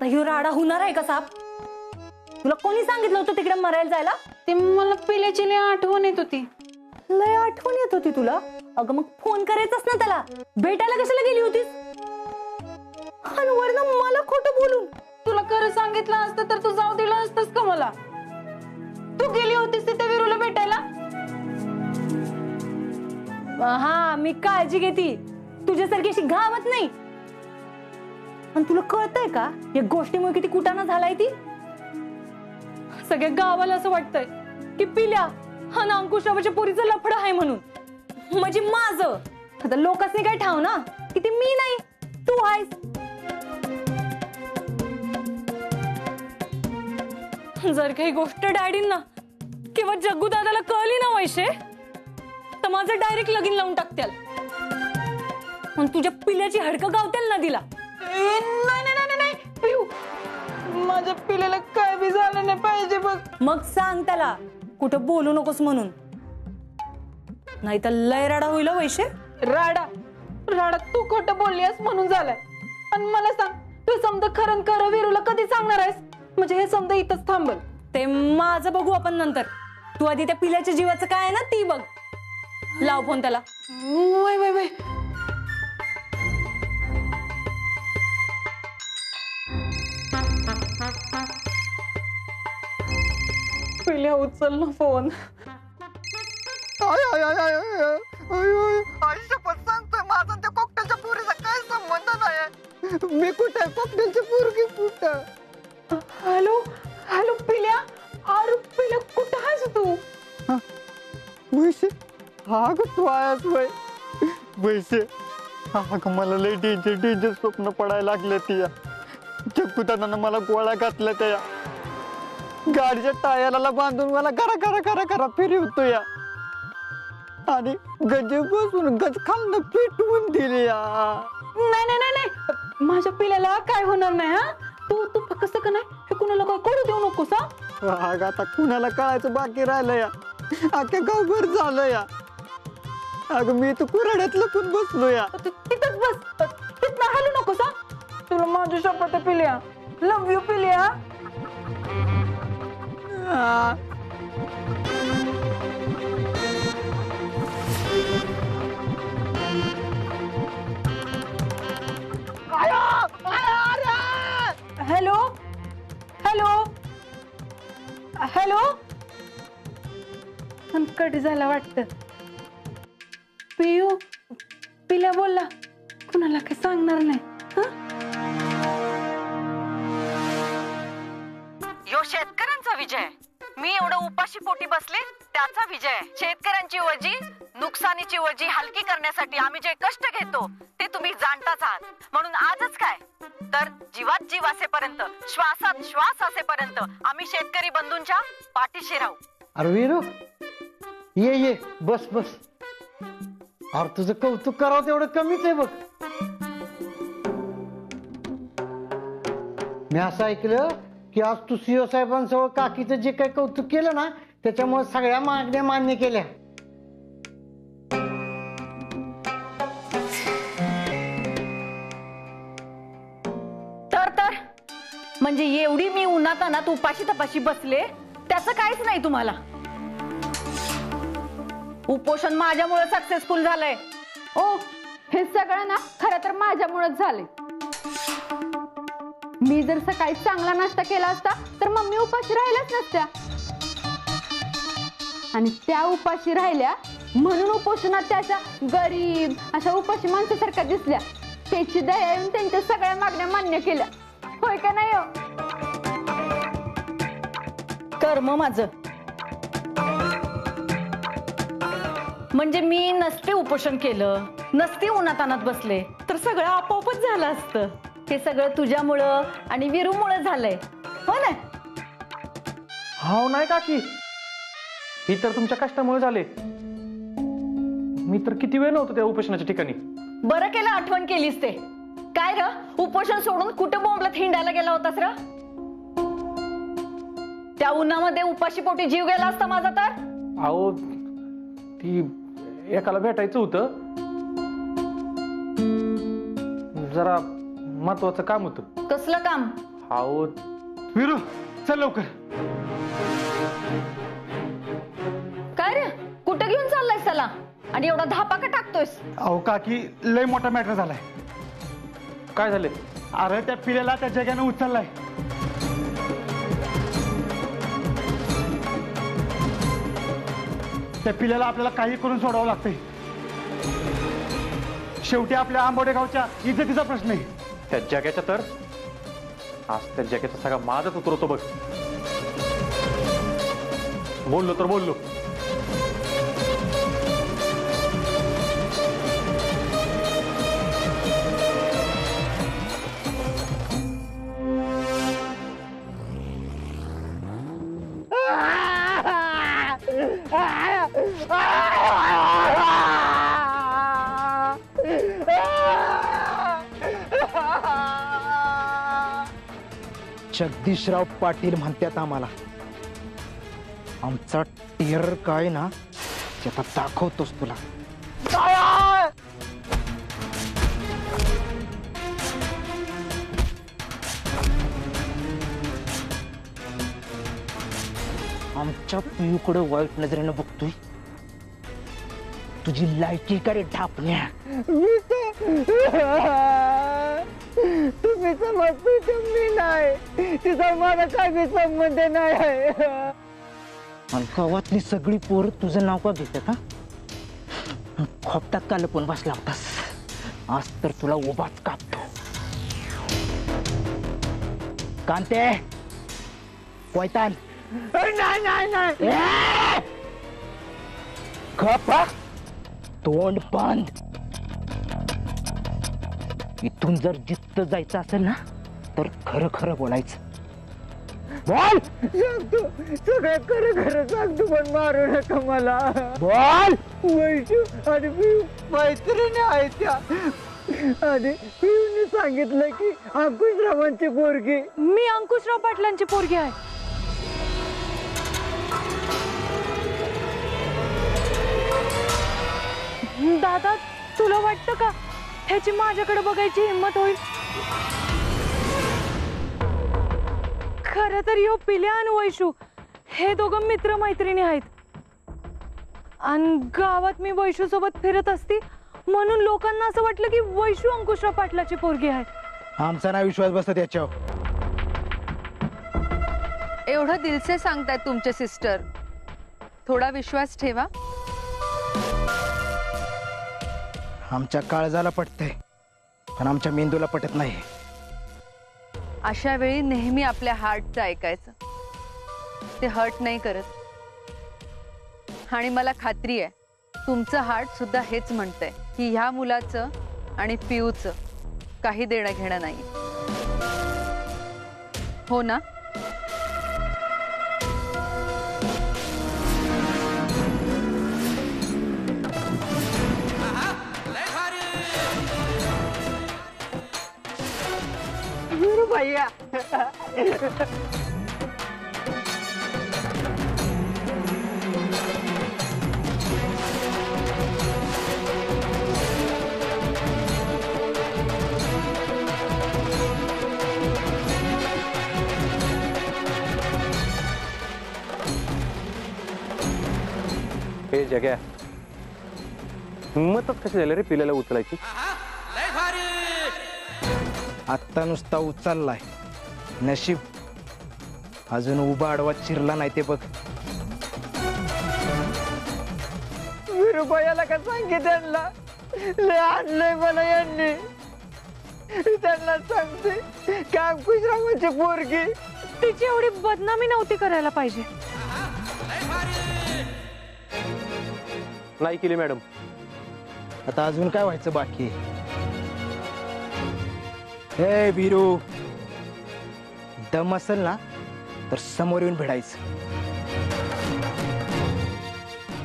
आता ह्यो राडा होणार आहे का साप? तुला कोणी सांगितलं होतं तिकडे मरायला जायला? ते मला पिल्याची लय आठवण येत होती. लय आठवण येत होती तुला? अगं मग फोन करायचास ना त्याला. भेटायला कशाला गेली होतीस? आणि वरनं मला खोटं बोलून. तुला खरं सांगितलं असतं तर तू जाऊ दिलं असतंस का मला? तू गेली होतीस तिथे विरूला भेटायला? हा, मी काळजी घेती. तुझ्यासारखी अशी घावत नाही. पण तुला कळतंय का या गोष्टीमुळे किती कुटाणा झालाय ती? सगळ्या गावाला असं वाटतंय की पिल्या हा ना अंकुशरावाच्या पोरीचं लफडं आहे म्हणून. म्हणजे माझं आता लोकांनी काय ठाव ना की ती मी नाही तू आहेस. जर काही गोष्ट डॅडींना किंवा जग्गू दादाला कळली ना वैशे तर माझं डायरेक्ट लगीन लावून टाकत्याल. पण तुझ्या पिल्याची हडकं गावत्याल ना दिला. नाही नाही नाही नाही पिऊ, माझ्या पिल्याला काय बी झालं नाही पाहिजे बघ. मग सांग त्याला कुठं बोलू नकोस म्हणून, नाही तर लय राडा होईल वैशे. राडा राडा तू खोटं बोललीस म्हणून झालाय. आणि मला सांग, तू समजा खरं खरं विरूला कधी सांगणार आहेस? म्हणजे हे समजा इथंच थांबल. ते माझं बघू आपण नंतर. तू आधी त्या पिल्याच्या जीवाचं काय आहे ना ती बघ. लाव फोन त्याला. वय वय वय. पिल्या उचल ना फोन. शपथ सांगतोय माझा त्या कॉकटेलच्या पोरीचा काय संबंध नाही. मी कुठे कॉकटेलची पोरगी कुठं? हॅलो हॅलो पिल्या. अरे पिल्या कुठं आहेस तू? वैसे हा ग तू आहेस वय. वैसे हा ग मला लय डेंजर डेंजर स्वप्न पडायला लागले. ती जग्गूदादानं मला गोळ्या घातल्या. त्या गाडीच्या टायराला बांधून मला करा करा करा करा फिरवतो या. आणि गज बसून गज खालनं पेटवून दिली या. नाही नाही नाही नाही, माझ्या पिल्याला काय होणार नाही. हा तू तू फक्त का नाही हे कुणाला काय करू देऊ नकोस. अगं आता कुणाला कळायचं बाकी राहिलं या. अख्ख्या गावभर झालं या. अगं मी तू कुऱ्हाड्यात लपून बसलो या. तिथंच बस, तिथं हलू नकोस. तुला माझी शपथ आहे पिल्या. लव यू पिल्या. Hello hello hello. कट झाला वाटतं. पियू पिल्या बोलला कुणाला काही सांगणार नाही. यो शेतकऱ्यांचा विजय. मी एवढं उपाशी पोटी बसले त्याचा विजय. शेतकऱ्यांची वजी, नुकसानीची वजी हलकी करण्यासाठी आम्ही जे कष्ट घेतो ते तुम्ही जाणताच आहात. म्हणून आजच काय तर जीवात जीव असेपर्यंत, श्वासात श्वास असेपर्यंत आम्ही शेतकरी बंधूंच्या पाठीशी राहू. अरे वीरू ये ये बस बस. अरे तुझं कौतुक करावं तेवढं कमीच आहे बघ. मी असं ऐकलं की आज तू सीओ साहेबांसह काकीचं जे काही कौतुक केलं ना त्याच्यामुळे सगळ्या मागण्या मान्य केल्या. तर म्हणजे एवढी मी उन्हातानात उपाशी तपाशी बसले त्याचं काहीच नाही तुम्हाला. उपोषण माझ्यामुळे सक्सेसफुल झालंय. ओ हे सगळं ना खरं तर माझ्यामुळेच झाले. मी जर सकाळी चांगला नाश्ता केला असता तर मम्मी उपाशी राहिल्याच नसत्या. आणि त्या उपाशी राहिल्या म्हणून उपोषणात त्याच्या गरीब अशा उपाशी माणसासारख्या दिसल्या. त्याची दया येऊन त्यांच्या सगळ्या मागण्या मान्य केल्या. होय का नाही? कर्म माझं. म्हणजे मी नसते उपोषण केलं, नसते उन्हातानात बसले तर सगळं आपोआपच झालं असतं. हे सगळं तुझ्यामुळं आणि विरूमुळं झालंय. हो ना? हो नाही काकी, ही तर तुमच्या कष्टामुळे झाले. मी तर किती वेळ नव्हतो त्या उपोषणाच्या ठिकाणी. बरं केलं आठवण केलीस ते. काय र उपोषण सोडून कुठं बोंबलत हिंडायला गेला होतास र? त्या उन्हामध्ये उपाशी पोटी जीव गेला असता माझा तर. अहो ती एकाला भेटायचं होतं, जरा महत्वाचं काम होतं. कसलं काम? अहो विरू चल लवकर. काय रे कुठे घेऊन चाललायस त्याला आणि एवढा धापा का टाकतोयस? अहो काकी लय मोठा मॅटर झालाय. काय झाले? अरे त्या पिल्याला त्या जगानं उचललाय. त्या पिल्याला आपल्याला काही करून सोडावं लागतंय. शेवटी आपल्या आंबोडे गावच्या इज्जतीचा प्रश्न आहे. त्या जगाच्या तर आज त्या जगाचा सगळा माझच उतरवतो बघ. बोललो तर बोललो. जगदीशराव पाटील म्हणतात आम्हाला. आमचा टेरर काय ना ते आता दाखवतोस तुला. आमच्या पियूकडे वाईट नजरेनं बघतोय. तुझी लायकी का रे ढापण्या? तुम्ही समजतो तुम्ही नाही, तिचा मला काही संबंध नाही आहे. आणि गावातली सगळी पोर तुझं नाव का घेतात हा? खोपटात का लपून बसला होतास? आज तर तुला उभाच कापतो. कांते कोयतान नाही नाही नाही. खप तोंड बंद. इथून जर जिद्द जायचं असेल ना तर खरं खरं बोलायचं. बोल. सांगतो सगळं खरं खरं सांगतो, पण मारू नका मला. बोल. वैशू आणि पिऊ मैत्रिणी आहेत त्या, आणि पिऊने सांगितलं की अंकुशरावांची पोरगी. मी अंकुशराव पाटलांची पोरगी आहे. दादा तुला वाटतं का ह्याची माझ्याकडे बघायची हिंमत होईल? खरं तर ह्यो पिल्या आणि वैशू हे दोघं मित्र मैत्रिणी आहेत. आणि गावात मी वैशू सोबत फिरत असती म्हणून लोकांना असं वाटलं की वैशू अंकुशराव पाटलाची पोरगी आहे. आमचा नाही विश्वास बसत याच्यावर. एवढं दिलसे सांगतायत तुमचे सिस्टर, थोडा विश्वास ठेवा. आमच्या काळजाला पटतंय पण आमच्या मेंदूला पटत नाही. अशा वेळी नेहमी आपल्या हार्टचं ऐकायचं, ते हर्ट नाही करत. आणि मला खात्री आहे तुमचं हार्ट सुद्धा हेच म्हणतंय की ह्या मुलाचं आणि पिऊचं काही देणं घेणं नाही. हो ना? भैया हे जग्या हिंमतच कशी झाली रे पिल्याला उचलायची? आत्ता नुसता उचललाय, नशीब अजून उभा आडवा चिरला नाही ते बघ. विरुबाईला का सांगितलं त्यांना लय आणलंय मला यांनी. त्यांना सांगते की अंकुशरावांची पोरगी. तिची एवढी बदनामी नव्हती करायला पाहिजे. नाही केली मॅडम. आता अजून काय व्हायचं बाकी? हे वीरू, दम असेल ना तर समोर येऊन भिडायचं.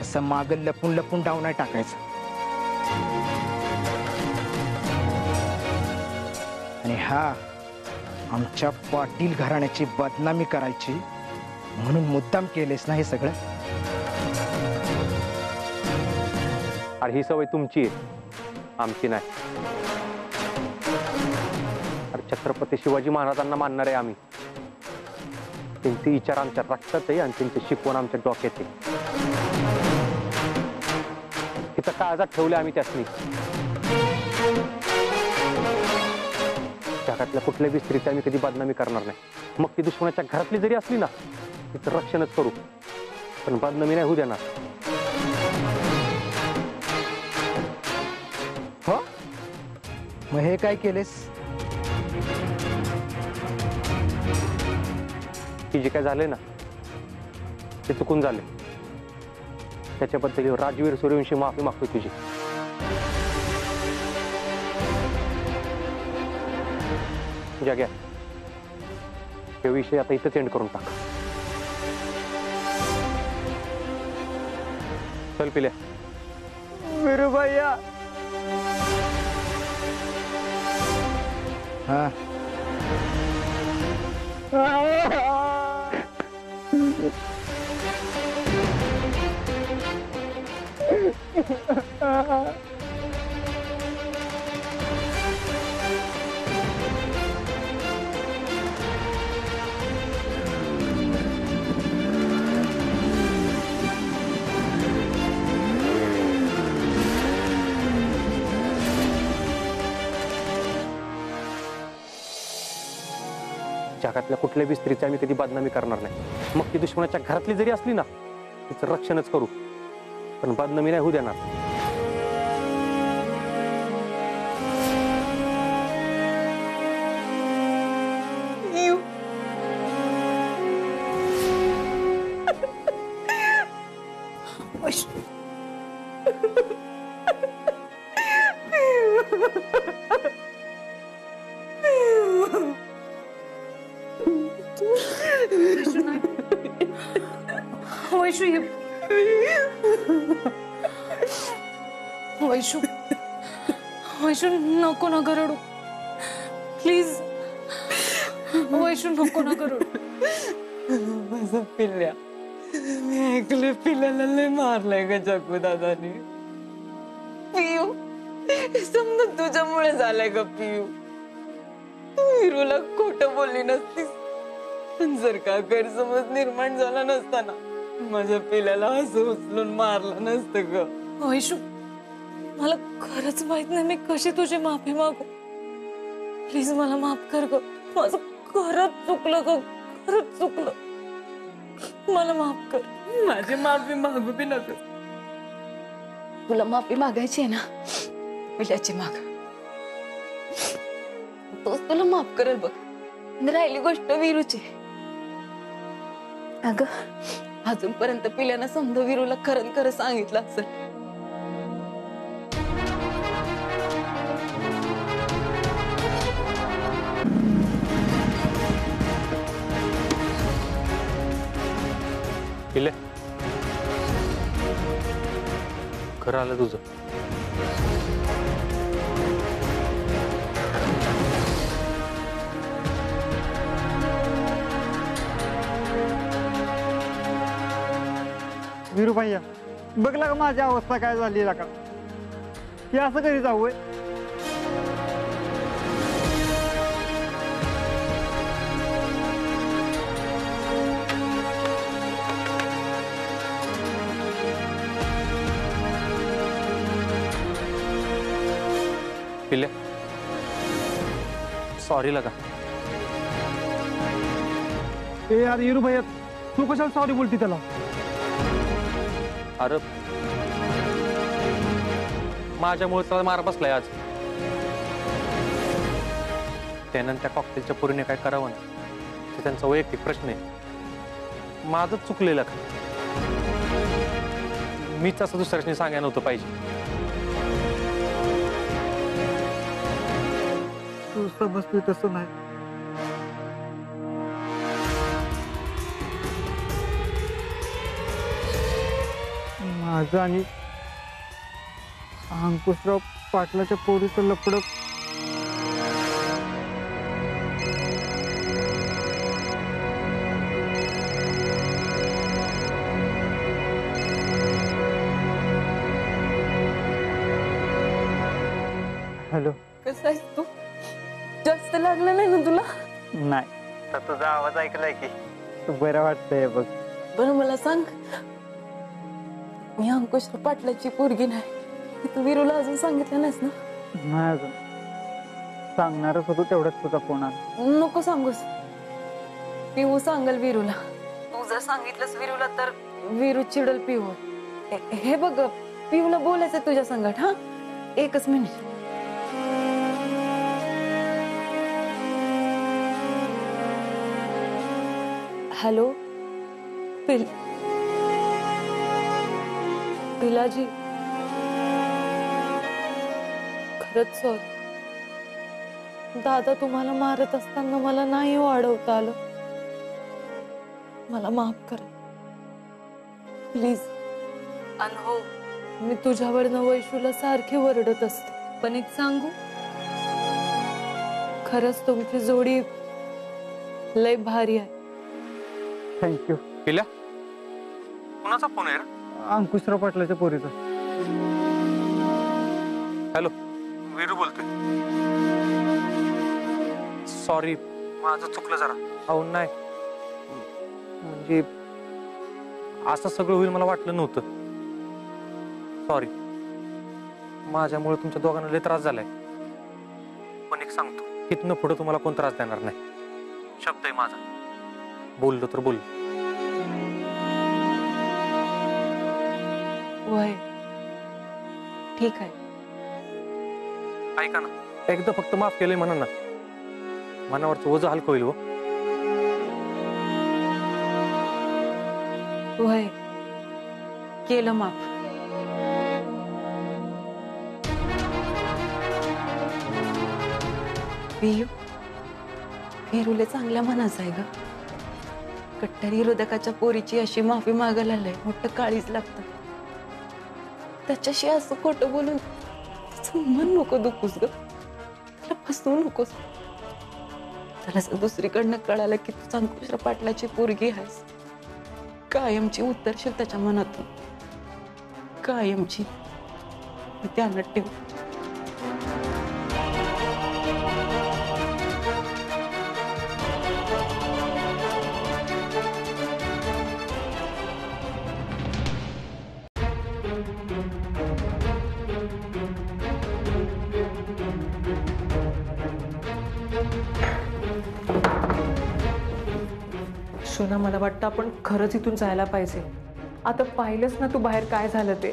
असं मागं लपून लपून डाव नाही टाकायचं. आणि हा आमच्या पाटील घराण्याची बदनामी करायची म्हणून मुद्दाम केलेस ना हे सगळं? आणि ही सवय तुमची आहे, आमची नाही. अरे छत्रपती शिवाजी महाराजांना मानणार आहे आम्ही. त्यांचे विचार आमच्या रक्तात आहे आणि त्यांची शिकवण आमच्या डोक्यात आहे. तिथं काळजात ठेवले आम्ही त्यासनी. जगातल्या कुठल्याही स्त्रीची आम्ही कधी बदनामी करणार नाही. मग ती दुश्मनाच्या घरातली जरी असली ना तिचं रक्षणच करू, पण बदनामी नाही होऊ देणार. हो मग हे काय केलेस? की जे काय झाले ना ते चुकून झाले. त्याच्याबद्दल राजवीर सूर्यवंशी माफी मागतोय तुझी. जाग्या हे विषय आता इथंच एंड करून टाक. चल पिल्या. वीरू भैया हा जगातल्या कुठल्याही स्त्रीची आम्ही कधी बदनामी करणार नाही. मग ती दुश्मनाच्या घरातली जरी असली ना तिचं रक्षणच करू, पण बदनामी नाही होऊ देणार. वैशू वैशू नको ना रडू प्लीज. वैशू नको ना रडू. माझा पिल्ल्या, मी ऐकलं पिल्ल्याला लय मारलंय ग जग्गू दादानी. पियू समजा तुझ्यामुळे झालंय ग पियू. तू वीरूला खोटं बोलली नसतीस, पण जर का गैरसमज निर्माण झाला नसता ना माझ्या पिल्ल्याला असं उचलून मारलं नसतं ग. वैशू मला खरंच माहित नाही मी कशी तुझी माफी मागू. प्लीज मला माफ कर ग. माझं खरंच चुकलं ग, खरंच चुकलं. मला माफ कर. माझी माफी मागू बी नको. तुला माफी मागायची आहे ना, पिल्याची माग. तोच तुला माफ करेल बघ. राहिली गोष्ट वीरूची. अगं अजूनपर्यंत पिल्यानं समजा वीरूला खरं खरं सांगितलं असेल. पिले खरं आलं तुझं. वीरू भैया बघला का माझी अवस्था काय झाली का? हे असं कधी जाऊ? पिले सॉरी लगा. ए यार वीरू भैया तू कशाला सॉरी बोलती त्याला? अरे माझ्यामुळे त्याला मार बसलाय आज. त्यानं त्या कॉकटेलच्या पोरीने काय करावं ना ते त्यांचा वैयक्तिक प्रश्न आहे. माझंच चुकलेलं का? मीच असं दुसऱ्याने सांगायला नव्हतं पाहिजे. तू समजतोय तसं नाही. माझं आणि अंकुशराव पाटलाच्या पोरीचं लफडं हॅलो कसं आहेस तू? जास्त लागलं नाही ना तुला? नाही, तर तुझा आवाज ऐकलाय की बरं वाटतंय बघ. बरं मला सांग, मी अंकुश पाटलाची पोरगी नाही हे तू वीरूला अजून सांगितलं नाहीस ना? नाही अजून, सांगणारच होतो तेवढ्यात तुझा फोन आला. नको सांगूस, पिऊ सांगल वीरूला. तू जर सांगितलंस वीरूला तर वीरू चिडल पिऊ. हे बघ, पिऊला बोलायचं तुझ्या संगत. हा, एकच मिनिट. हॅलो पिलाजी, खरंच सॉरी. दादा तुम्हाला मारत असताना मला नाही वाढवता आलं. मला माफ करा प्लीज. आणि हो, मी तुझ्यावरनं वैशूला सारखे वरडत असते, पण एक सांगू, खरंच तुमची जोडी लय भारी आहे. थँक्यू. पिल्या, कुणाचा फोन आहे? अंकुशराव पाटलाच्या पोरीचा. हॅलो, वीरू बोलतोय. सॉरी, माझं चुकलं जरा. अहो नाही, म्हणजे असं सगळं होईल मला वाटलं नव्हतं. सॉरी, माझ्यामुळे तुमच्या दोघांना लय त्रास झालाय. पण एक सांगतो, इथनं पुढे तुम्हाला कोण त्रास देणार नाही. शब्द आहे माझा, बोललो तर बोललो. वय ठीक आहे. ऐका ना, एकदा फक्त माफ केलंय म्हणा ना, मनावरचं ओझं हलकं होईल. वय केलं माफ. वीरूले चांगल्या मनाचं आहे ग. कट्टरी हृदकाच्या पोरीची अशी माफी मागायला लय मोठं काळीच लागतं. त्याच्याशी असं खोटं बोलून त्याचं मन नको दुखूस ग, त्याला फसवू नकोस. त्याला असं दुसरीकडनं कळालं की तू अंकुश पाटलाची पोरगी आहेस, कायमची उतरशील त्याच्या मनातून, कायमची. ध्यानात ठेव. शोना, मला वाटतं आपण खरंच इथून जायला पाहिजे. आता पाहिलंच ना तू बाहेर काय झालं ते.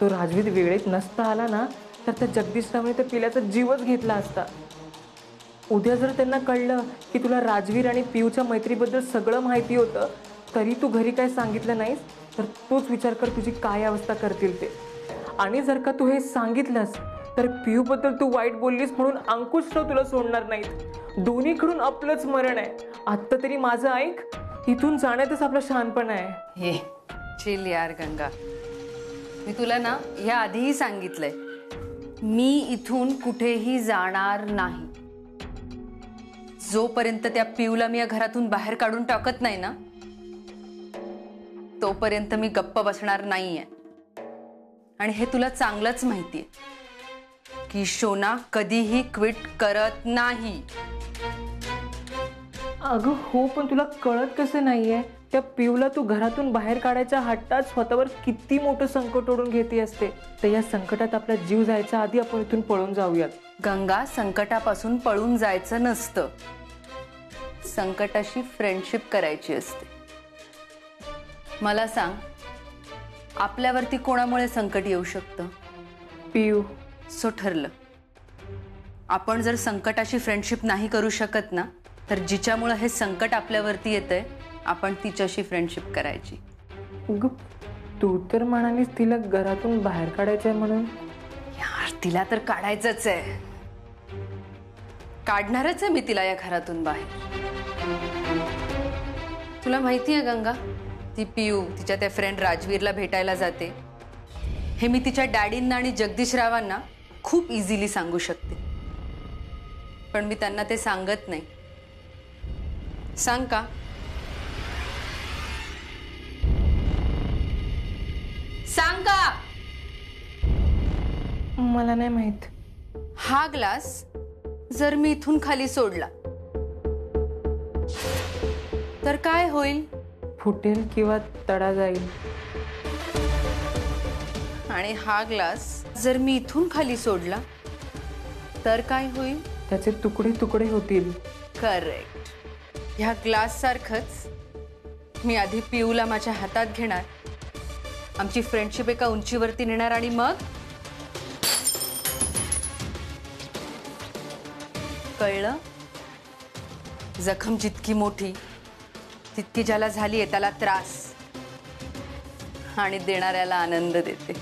तो राजवीर वेळेत नसता आला ना, तर त्या जगदीशरावने त्या पिल्याचा जीवच घेतला असता. उद्या जर त्यांना कळलं की तुला राजवीर आणि पियूच्या मैत्रीबद्दल सगळं माहिती होतं, तरी तू घरी काय सांगितलं नाहीस, तर तूच विचार कर तुझी काय अवस्था करतील ते. आणि जर का तू हे सांगितलंस तर पियूबद्दल तू वाईट बोललीस म्हणून अंकुशराव तुला सोडणार नाहीत. दोन्हीकडून आपलंच मरण आहे. आत्ता तरी माझं ऐक, इथून जाण्यातच आपला शहाणपणा आहे. हे चिल यार गंगा, मी तुला ना या आधीही सांगितलंय, मी इथून कुठेही जाणार नाही. जोपर्यंत त्या पिऊला मी या घरातून बाहेर काढून टाकत नाही ना, तोपर्यंत मी गप्प बसणार नाहीये. आणि हे तुला चांगलंच माहितीये की शोना कधीही क्विट करत नाही. अगं हो, पण तुला कळत कसं नाहीये, त्या पिऊला तू घरातून बाहेर काढायच्या हट्टात स्वतःवर किती मोठं संकट ओढून घेते असते. तर या संकटात आपला जीव जायच्या आधी आपण इथून पळून जाऊयात. गंगा, संकटापासून पळून जायचं नसतं, संकटाशी फ्रेंडशिप करायची असते. मला सांग, आपल्यावरती कोणामुळे संकट येऊ शकतं? पिऊ. सो ठरलं, आपण जर संकटाशी फ्रेंडशिप नाही करू शकत ना, तर जिच्यामुळे हे संकट आपल्यावरती येतंय आपण तिच्याशी फ्रेंडशिप करायची. तू तर म्हणालीस तिला घरातून बाहेर काढायचंय म्हणून. यार, तिला तर काढायचंच आहे, काढणारच आहे मी तिला या घरातून बाहेर. तुला माहिती आहे गंगा, ती पिऊ तिच्या त्या फ्रेंड राजवीरला भेटायला जाते हे मी तिच्या डॅडींना आणि जगदीशरावांना खूप इझिली सांगू शकते, पण मी त्यांना ते सांगत नाही. सांग का? सांग का? मला नाही माहित. हा ग्लास जर मी इथून खाली सोडला तर काय होईल? फुटेल किंवा तडा जाईल. आणि हा ग्लास जर मी इथून खाली सोडला तर काय होईल? त्याचे तुकडे तुकडे होतील. करेक्ट. ह्या ग्लास सारखंच मी आधी पिऊला माझ्या हातात घेणार, आमची फ्रेंडशिप एका उंचीवरती नेणार आणि मग कळलं? जखम जितकी मोठी तितकी ज्याला झाली आहे त्याला त्रास आणि देणाऱ्याला आनंद देते.